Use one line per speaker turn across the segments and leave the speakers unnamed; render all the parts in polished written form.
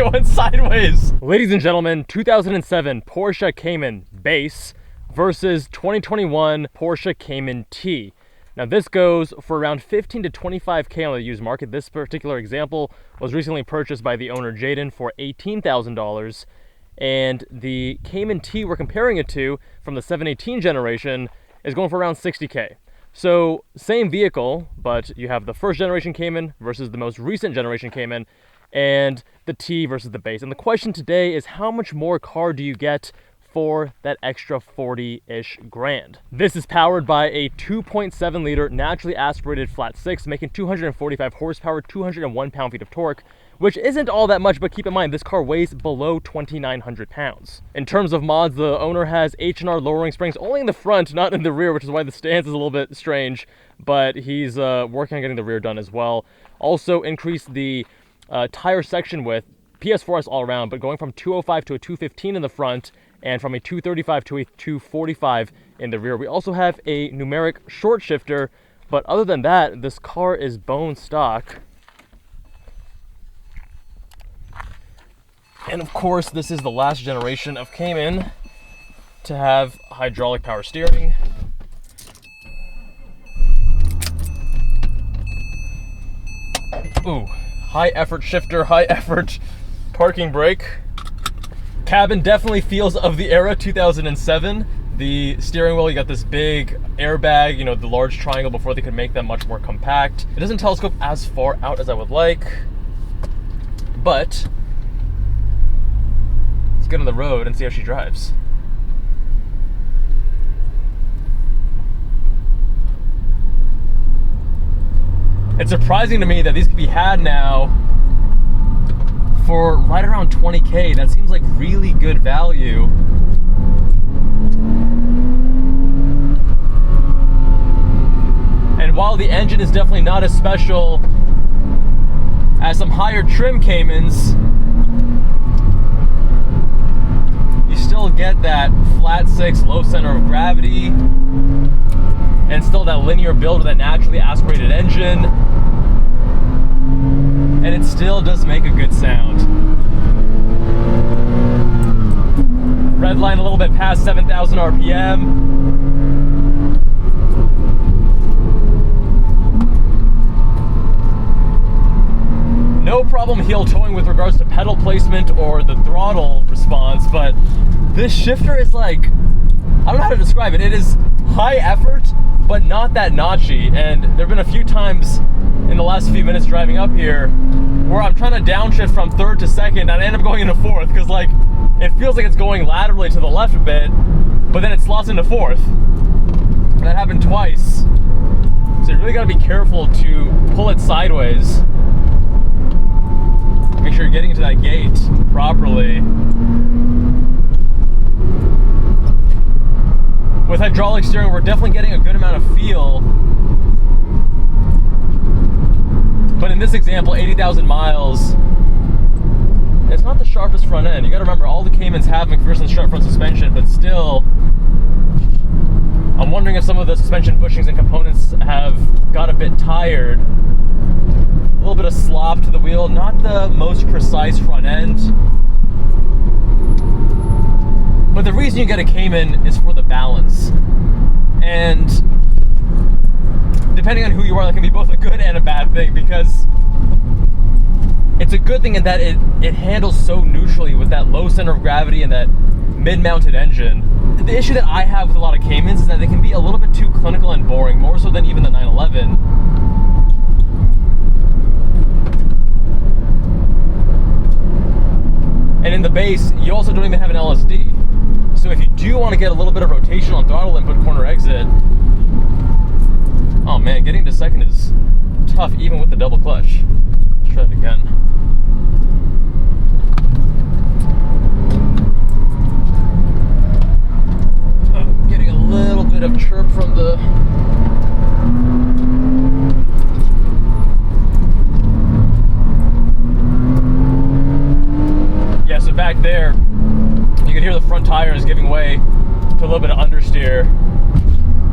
it went sideways. Ladies and gentlemen, 2007 Porsche Cayman base versus 2021 Porsche Cayman T. Now this goes for around 15 to 25K on the used market. This particular example was recently purchased by the owner Jaden for $18,000. And the Cayman T we're comparing it to from the 718 generation is going for around 60K. So same vehicle, but you have the first generation Cayman versus the most recent generation Cayman, and the T versus the base. And the question today is, how much more car do you get for that extra 40-ish grand? This is powered by a 2.7 liter naturally aspirated flat six, making 245 horsepower, 201 pound-feet of torque, which isn't all that much, but keep in mind this car weighs below 2,900 pounds. In terms of mods, the owner has H&R lowering springs only in the front, not in the rear, which is why the stance is a little bit strange, but he's working on getting the rear done as well. Also increased the tire section width, PS4S all around, but going from 205 to a 215 in the front, and from a 235 to a 245 in the rear. We also have a Numeric short shifter, but other than that, this car is bone stock. And of course, this is the last generation of Cayman to have hydraulic power steering. Ooh, high effort shifter, high effort parking brake. Cabin definitely feels of the era, 2007. The steering wheel, you got this big airbag, you know, the large triangle before they could make them much more compact. It doesn't telescope as far out as I would like, but let's get on the road and see how she drives. It's surprising to me that these could be had now for right around 20K. That seems like really good value. And while the engine is definitely not as special as some higher trim Caymans, you still get that flat six, low center of gravity, and still that linear build with that naturally aspirated engine. And it still does make a good sound. Red line a little bit past 7,000 RPM. No problem heel towing with regards to pedal placement or the throttle response, but this shifter is like, I don't know how to describe it. It is high effort, but not that notchy. And there have been a few times in the last few minutes driving up here where I'm trying to downshift from third to second, and I end up going into fourth because like it feels like it's going laterally to the left a bit, but then it slots into fourth. That happened twice. So you really got to be careful to pull it sideways. Make sure you're getting into that gate properly. With hydraulic steering, we're definitely getting a good amount of feel. But in this example, 80,000 miles, it's not the sharpest front end. You gotta remember, all the Caymans have McPherson strut front suspension, but still, I'm wondering if some of the suspension bushings and components have got a bit tired. A little bit of slop to the wheel, not the most precise front end. But the reason you get a Cayman is for the balance. And depending on who you are, that can be both a good and a bad thing, because it's a good thing in that it handles so neutrally with that low center of gravity and that mid-mounted engine. The issue that I have with a lot of Caymans is that they can be a little bit too clinical and boring, more so than even the 911. And in the base, you also don't even have an LSD. So if you do want to get a little bit of rotation on throttle input, corner exit, oh man, getting to second is tough even with the double clutch. Let's try it again. Getting a little bit of chirp from the so back there, you can hear the front tires giving way to a little bit of understeer.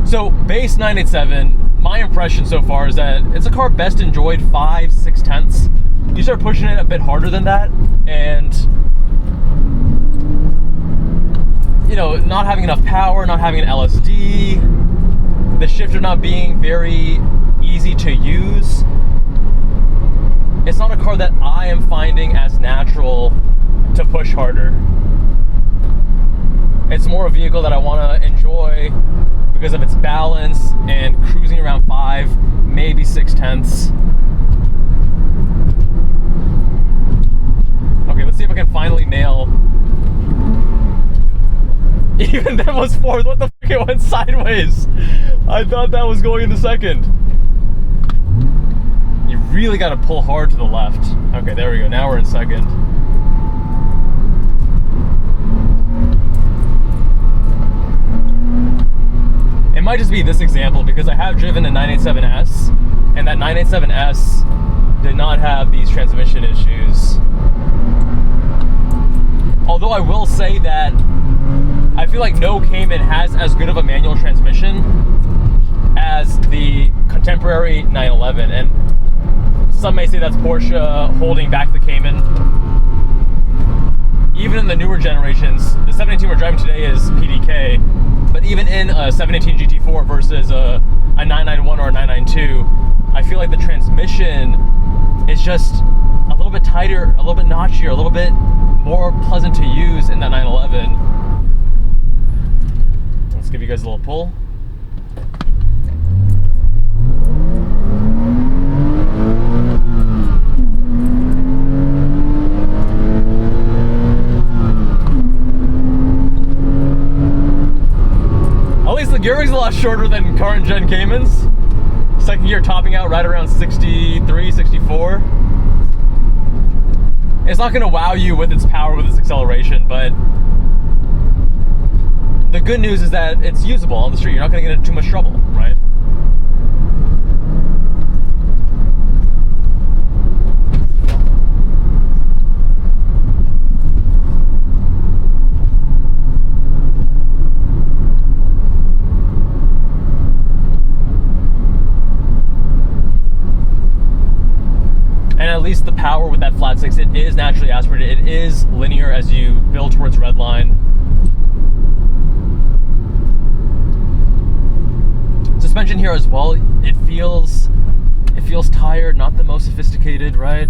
So base 987, my impression so far is that it's a car best enjoyed 5-6 tenths. You start pushing it a bit harder than that, and you know, not having enough power, not having an LSD, the shifter not being very easy to use. It's not a car that I am finding as natural to push harder. It's more a vehicle that I want to enjoy because of its balance and cruising around 5, maybe 6/10. Okay, let's see if I can finally nail. Even that was fourth. What the fuck? It went sideways. I thought that was going into second. You really got to pull hard to the left. Okay, there we go. Now we're in second. It might just be this example because I have driven a 987S, and that 987S did not have these transmission issues. Although I will say that I feel like no Cayman has as good of a manual transmission as the contemporary 911, and some may say that's Porsche holding back the Cayman. Even in the newer generations, the 718 we're driving today is PDK, but even in a 718 GT4 versus a 991 or a 992, I feel like the transmission is just a little bit tighter, a little bit notchier, a little bit more pleasant to use in that 911. Let's give you guys a little pull. At least the gearing's a lot shorter than current gen Caymans. Second gear topping out right around 63, 64. It's not going to wow you with its power, with its acceleration, but the good news is that it's usable on the street. You're not going to get into too much trouble, right? And at least the power with that flat six, it is naturally aspirated. It is linear as you build towards red line. Suspension here as well, it feels tired, not the most sophisticated, right?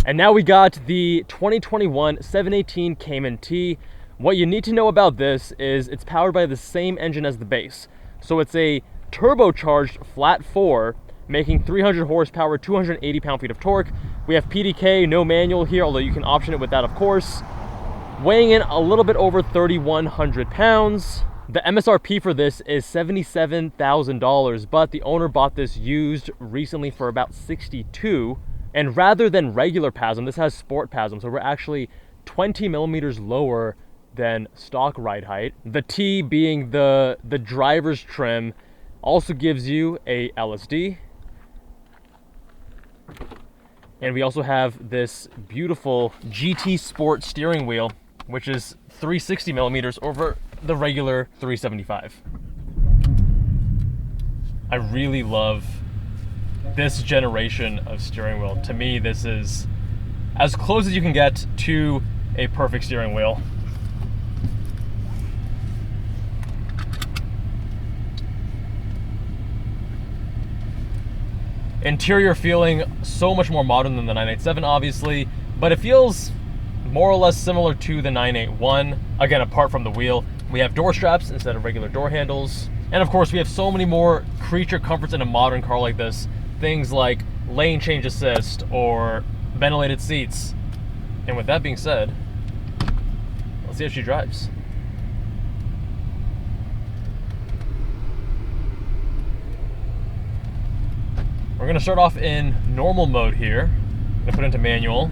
And now we got the 2021 718 Cayman T. What you need to know about this is it's powered by the same engine as the base. So it's a turbocharged flat 4, making 300 horsepower, 280 pound-feet of torque. We have PDK, no manual here, although you can option it with that, of course. Weighing in a little bit over 3,100 pounds. The MSRP for this is $77,000, but the owner bought this used recently for about $62,000. And rather than regular PASM, this has sport PASM, so we're actually 20 millimeters lower than stock ride height. The T, being the driver's trim, also gives you a LSD. And we also have this beautiful GT Sport steering wheel, which is 360 millimeters over the regular 375. I really love this generation of steering wheel. To me, this is as close as you can get to a perfect steering wheel. Interior feeling so much more modern than the 987, obviously, but it feels more or less similar to the 981. Again, apart from the wheel, we have door straps instead of regular door handles. And of course, we have so many more creature comforts in a modern car like this. Things like lane change assist or ventilated seats. And with that being said, let's see how she drives. We're gonna start off in normal mode here. I'm gonna put it into manual.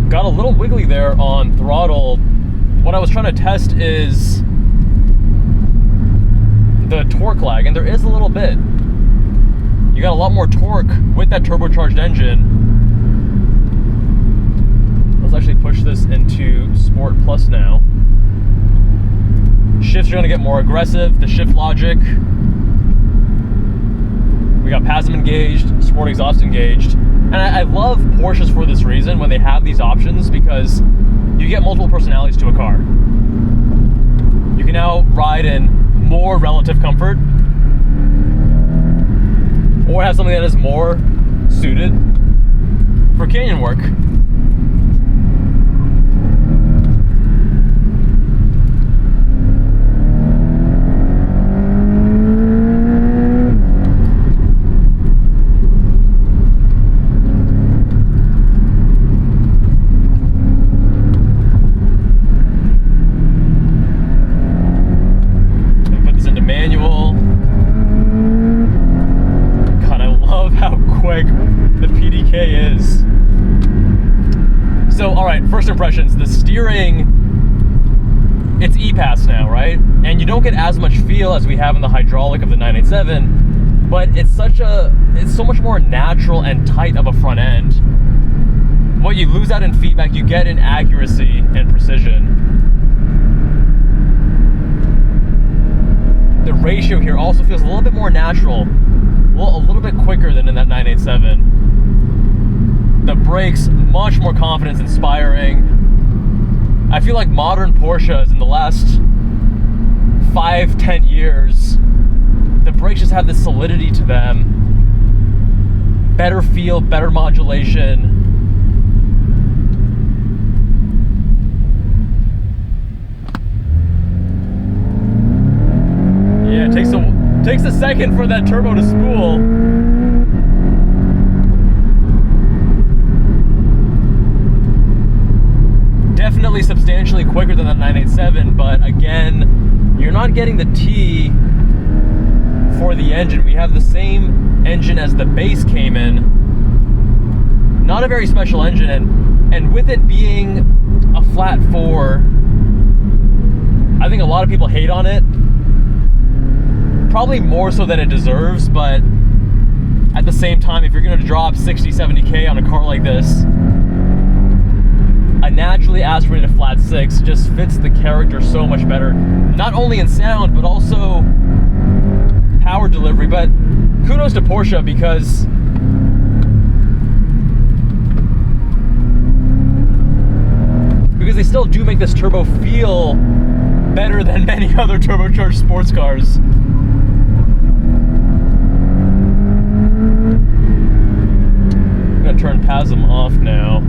Got a little wiggly there on throttle. What I was trying to test is the torque lag, and there is a little bit. You got a lot more torque with that turbocharged engine. Let's actually push this into Sport Plus now. shifts are going to get more aggressive, the shift logic. We got PASM engaged, sport exhaust engaged. And I love Porsches for this reason when they have these options, because you get multiple personalities to a car. You can now ride in more relative comfort, or have something that is more suited for canyon work. First impressions, the steering, it's E-Pass now, right? And you don't get as much feel as we have in the hydraulic of the 987, but it's so much more natural and tight of a front end. What you lose out in feedback, you get in accuracy and precision. The ratio here also feels a little bit more natural, a little bit quicker than in that 987. The brakes, much more confidence inspiring. I feel like modern Porsches in the last 5-10 years, the brakes just have this solidity to them. Better feel, better modulation. Yeah, it takes a second for that turbo to spool. Definitely substantially quicker than that 987, but again, you're not getting the T for the engine. We have the same engine as the base Cayman. Not a very special engine, and with it being a flat 4, I think a lot of people hate on it. Probably more so than it deserves, but at the same time, if you're going to drop 60-70K on a car like this, a naturally aspirated flat 6 just fits the character so much better, not only in sound but also power delivery. But kudos to Porsche, because they still do make this turbo feel better than many other turbocharged sports cars. I'm gonna turn PASM off now.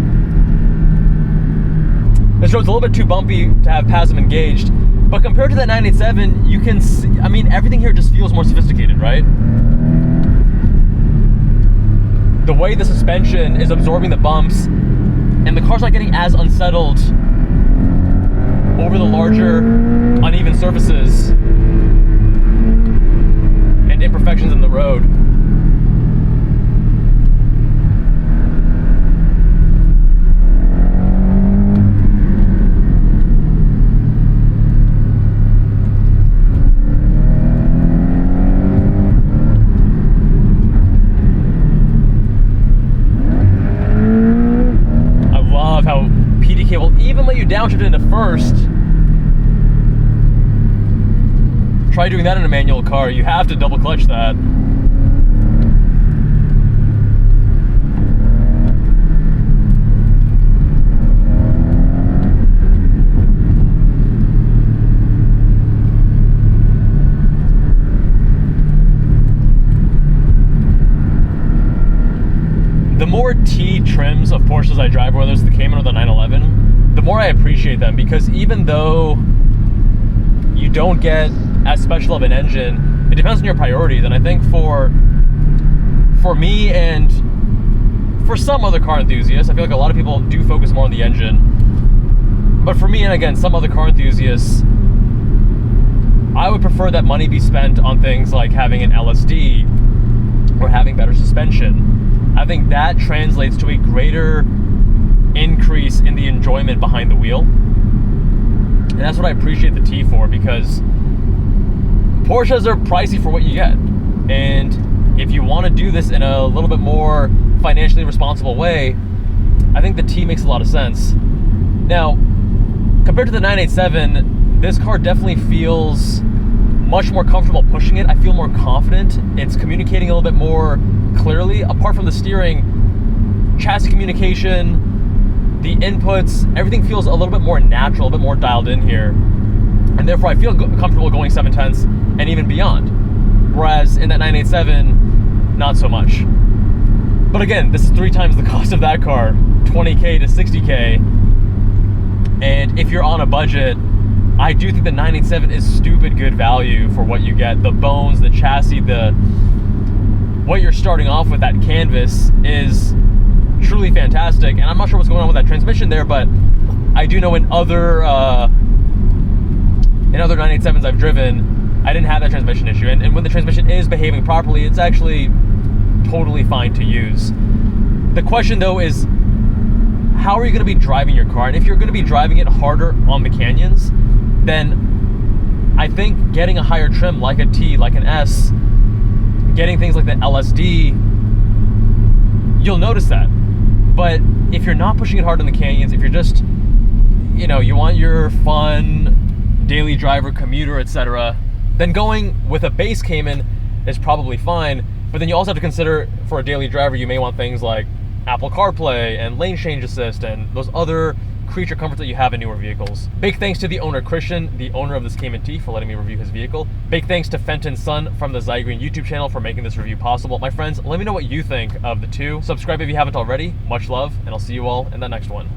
This road's a little bit too bumpy to have PASM engaged, but compared to that 987, you can see, I mean, everything here just feels more sophisticated, right? The way the suspension is absorbing the bumps, and the car's not getting as unsettled over the larger, uneven surfaces and imperfections in the road. Even let you downshift into first. Try doing that in a manual car. You have to double clutch that. The more T trims of Porsches I drive, whether it's the Cayman or the 911, the more I appreciate them, because even though you don't get as special of an engine, it depends on your priorities. And I think for me and for some other car enthusiasts, I feel like a lot of people do focus more on the engine. But for me, and again, some other car enthusiasts, I would prefer that money be spent on things like having an LSD or having better suspension. I think that translates to a greater increase in the enjoyment behind the wheel. And that's what I appreciate the T for, because Porsches are pricey for what you get. And if you want to do this in a little bit more financially responsible way, I think the T makes a lot of sense. Now, compared to the 987, this car definitely feels much more comfortable pushing it. I feel more confident. It's communicating a little bit more clearly. Apart from the steering, chassis communication, the inputs, everything feels a little bit more natural, a bit more dialed in here. And therefore I feel comfortable going 7/10 and even beyond. Whereas in that 987, not so much. But again, this is 3 times the cost of that car, 20K to 60K. And if you're on a budget, I do think the 987 is stupid good value for what you get. The bones, the chassis, what you're starting off with, that canvas, is truly fantastic. And I'm not sure what's going on with that transmission there, but I do know in other 987s I've driven, I didn't have that transmission issue. And when the transmission is behaving properly, it's actually totally fine to use. The question though is, how are you going to be driving your car? And if you're going to be driving it harder on the canyons, then I think getting a higher trim like a T, like an S, getting things like the LSD, you'll notice that. But if you're not pushing it hard on the canyons, if you're just, you want your fun daily driver, commuter, etc., then going with a base Cayman is probably fine. But then you also have to consider, for a daily driver, you may want things like Apple CarPlay and lane change assist and those other creature comforts that you have in newer vehicles. Big thanks to the owner Christian, the owner of this Cayman T, for letting me review his vehicle. Big thanks to Fenton's son from the Zygreen YouTube channel for making this review possible. My friends, let me know what you think of the two. Subscribe if you haven't already. Much love, and I'll see you all in the next one.